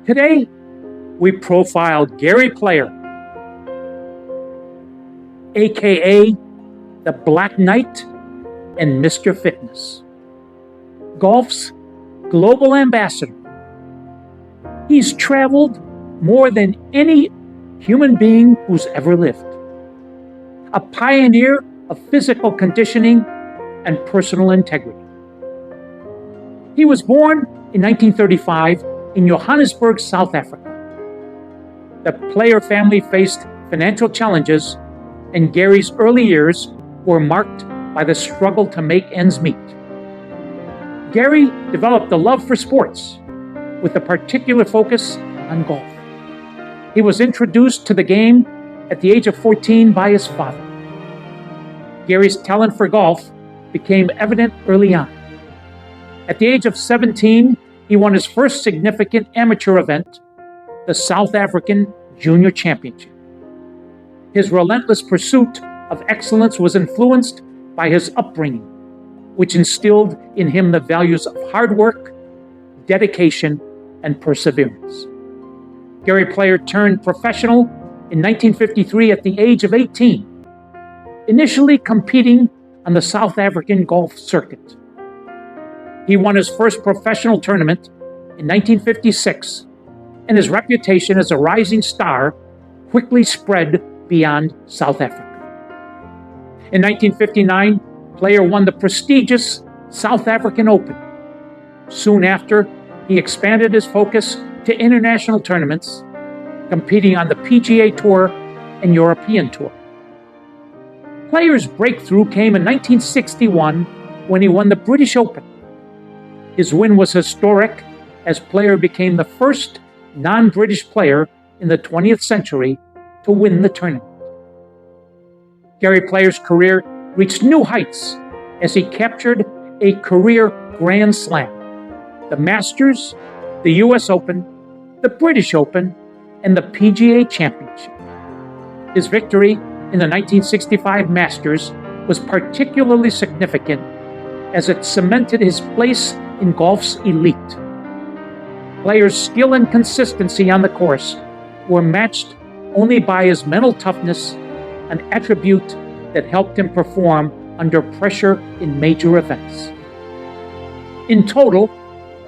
Today, we profile Gary Player, aka the Black Knight and Mr. Fitness, golf's global ambassador. He's traveled more than any human being who's ever lived, a pioneer of physical conditioning and personal integrity. He was born in 1935 in Johannesburg, South Africa. The Player family faced financial challenges, and Gary's early years were marked by the struggle to make ends meet. Gary developed a love for sports, with a particular focus on golf. He was introduced to the game at the age of 14 by his father. Gary's talent for golf became evident early on. At the age of 17, he won his first significant amateur event, the South African Junior Championship. His relentless pursuit of excellence was influenced by his upbringing, which instilled in him the values of hard work, dedication, and perseverance. Gary Player turned professional in 1953 at the age of 18, initially competing on the South African golf circuit. He won his first professional tournament in 1956, and his reputation as a rising star quickly spread beyond South Africa. In 1959, Player won the prestigious South African Open. Soon after, he expanded his focus to international tournaments, competing on the PGA Tour and European Tour. Player's breakthrough came in 1961 when he won the British Open. His win was historic, as Player became the first non-British player in the 20th century to win the tournament. Gary Player's career reached new heights as he captured a career Grand Slam, the Masters, the US Open, the British Open, and the PGA Championship. His victory in the 1965 Masters was particularly significant as it cemented his place in golf's elite. Player's skill and consistency on the course were matched only by his mental toughness, an attribute that helped him perform under pressure in major events. In total,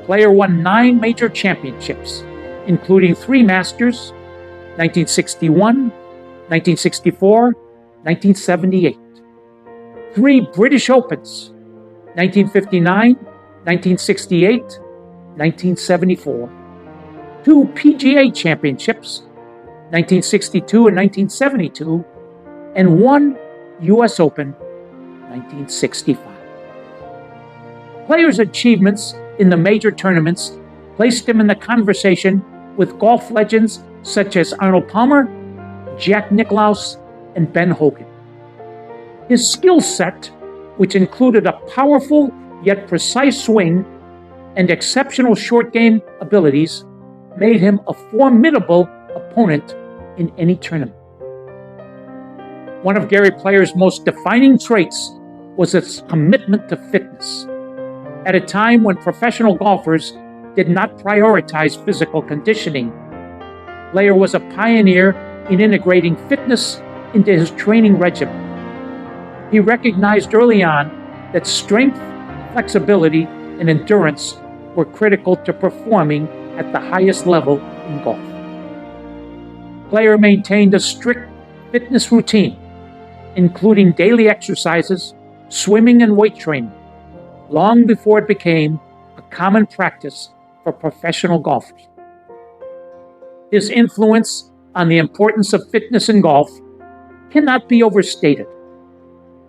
Player won 9 major championships, including 3 Masters, 1961, 1964, 1978, 3 British Opens, 1959, 1968, 1974, 2 PGA Championships, 1962 and 1972, and 1 US Open, 1965. Player's achievements in the major tournaments placed him in the conversation with golf legends such as Arnold Palmer, Jack Nicklaus, and Ben Hogan. His skill set, which included a powerful yet precise swing and exceptional short game abilities, made him a formidable opponent in any tournament. One of Gary Player's most defining traits was his commitment to fitness. At a time when professional golfers did not prioritize physical conditioning, Player was a pioneer in integrating fitness into his training regimen. He recognized early on that strength, flexibility, and endurance were critical to performing at the highest level in golf. Player maintained a strict fitness routine, including daily exercises, swimming, and weight training, long before it became a common practice for professional golfers. His influence on the importance of fitness in golf cannot be overstated.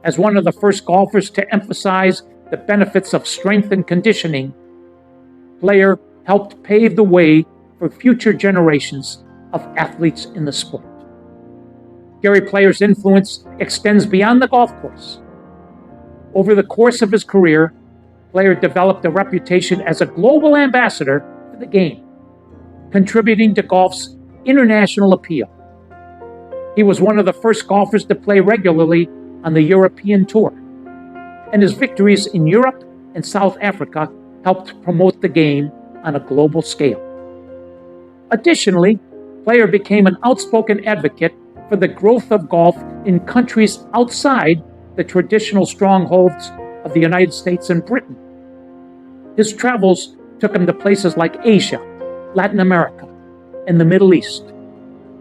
As one of the first golfers to emphasize the benefits of strength and conditioning, Player helped pave the way for future generations of athletes in the sport. Gary Player's influence extends beyond the golf course. Over the course of his career, Player developed a reputation as a global ambassador for the game, contributing to golf's international appeal. He was one of the first golfers to play regularly on the European Tour, and his victories in Europe and South Africa helped promote the game on a global scale. Additionally, Player became an outspoken advocate for the growth of golf in countries outside the traditional strongholds of the United States and Britain. His travels took him to places like Asia, Latin America, and the Middle East,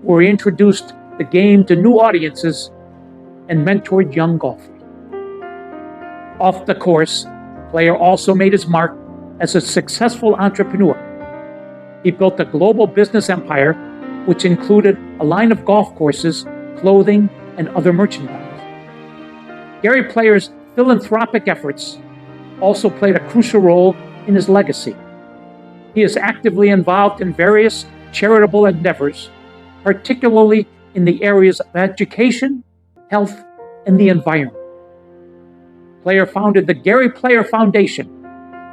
where he introduced the game to new audiences and mentored young golfers. Off the course, Player also made his mark as a successful entrepreneur. He built a global business empire, which included a line of golf courses, clothing, and other merchandise. Gary Player's philanthropic efforts also played a crucial role in his legacy. He is actively involved in various charitable endeavors, particularly in the areas of education, health, and the environment. Player founded the Gary Player Foundation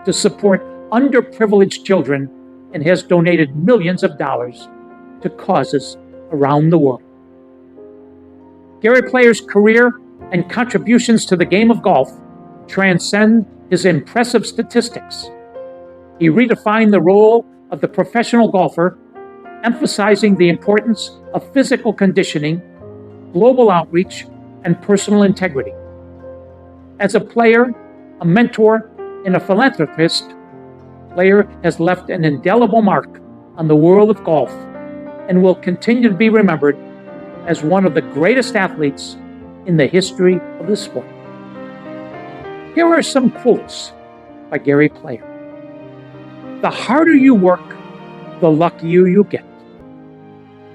to support underprivileged children and has donated millions of dollars to causes around the world. Gary Player's career and contributions to the game of golf transcend his impressive statistics. He redefined the role of the professional golfer, emphasizing the importance of physical conditioning, global outreach, and personal integrity. As a player, a mentor, and a philanthropist, Player has left an indelible mark on the world of golf and will continue to be remembered as one of the greatest athletes in the history of the sport. Here are some quotes by Gary Player. "The harder you work, the luckier you get.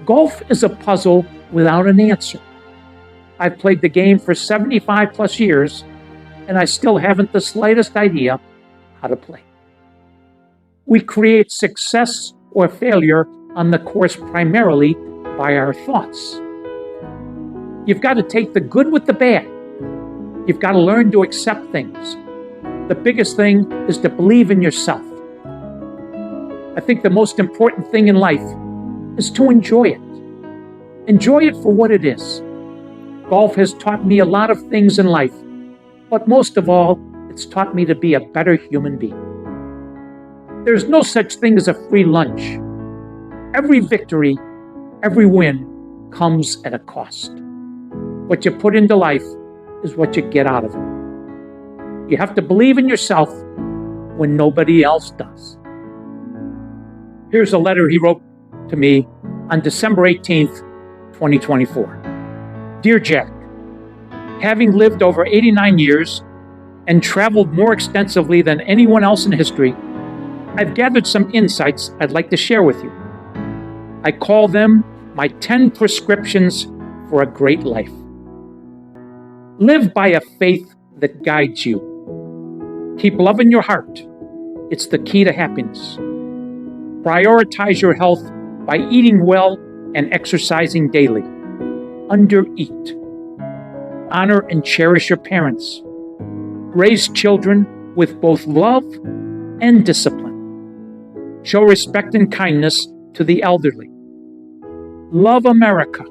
Golf is a puzzle without an answer. I've played the game for 75 plus years, and I still haven't the slightest idea how to play. We create success or failure on the course primarily by our thoughts. You've got to take the good with the bad. You've got to learn to accept things. The biggest thing is to believe in yourself. I think the most important thing in life is to enjoy it. Enjoy it for what it is. Golf has taught me a lot of things in life, but most of all, it's taught me to be a better human being. There's no such thing as a free lunch. Every victory, every win comes at a cost. What you put into life is what you get out of it. You have to believe in yourself when nobody else does." Here's a letter he wrote to me on December 18th, 2024. "Dear Jack, having lived over 89 years and traveled more extensively than anyone else in history, I've gathered some insights I'd like to share with you. I call them my 10 prescriptions for a great life. Live by a faith that guides you. Keep love in your heart. It's the key to happiness. Prioritize your health by eating well and exercising daily. Undereat. Honor and cherish your parents. Raise children with both love and discipline. Show respect and kindness to the elderly. Love America.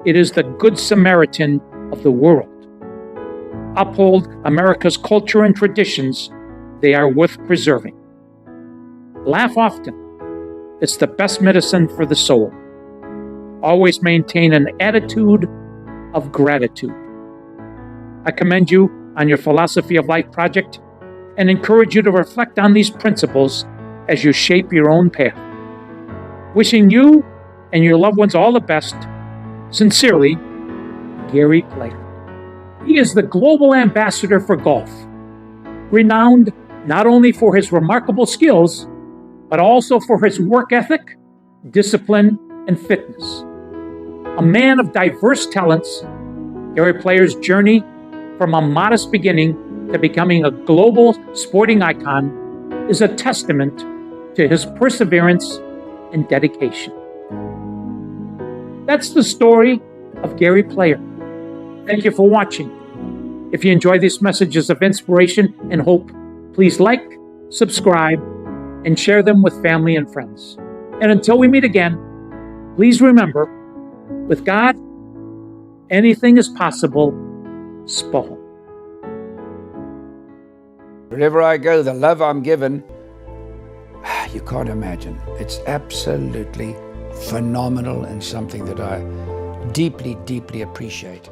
It is the Good Samaritan of the world. Uphold America's culture and traditions. They are worth preserving. Laugh often. It's the best medicine for the soul. Always maintain an attitude of gratitude. I commend you on your Philosophy of Life project and encourage you to reflect on these principles as you shape your own path. Wishing you and your loved ones all the best. Sincerely, Gary Player." He is the global ambassador for golf, renowned not only for his remarkable skills, but also for his work ethic, discipline, and fitness. A man of diverse talents, Gary Player's journey from a modest beginning to becoming a global sporting icon is a testament to his perseverance and dedication. That's the story of Gary Player. Thank you for watching. If you enjoy these messages of inspiration and hope, please like, subscribe, and share them with family and friends. And until we meet again, please remember, with God, anything is possible. Spo. Wherever I go, the love I'm given You can't imagine. It's absolutely phenomenal and something that I deeply, deeply appreciate.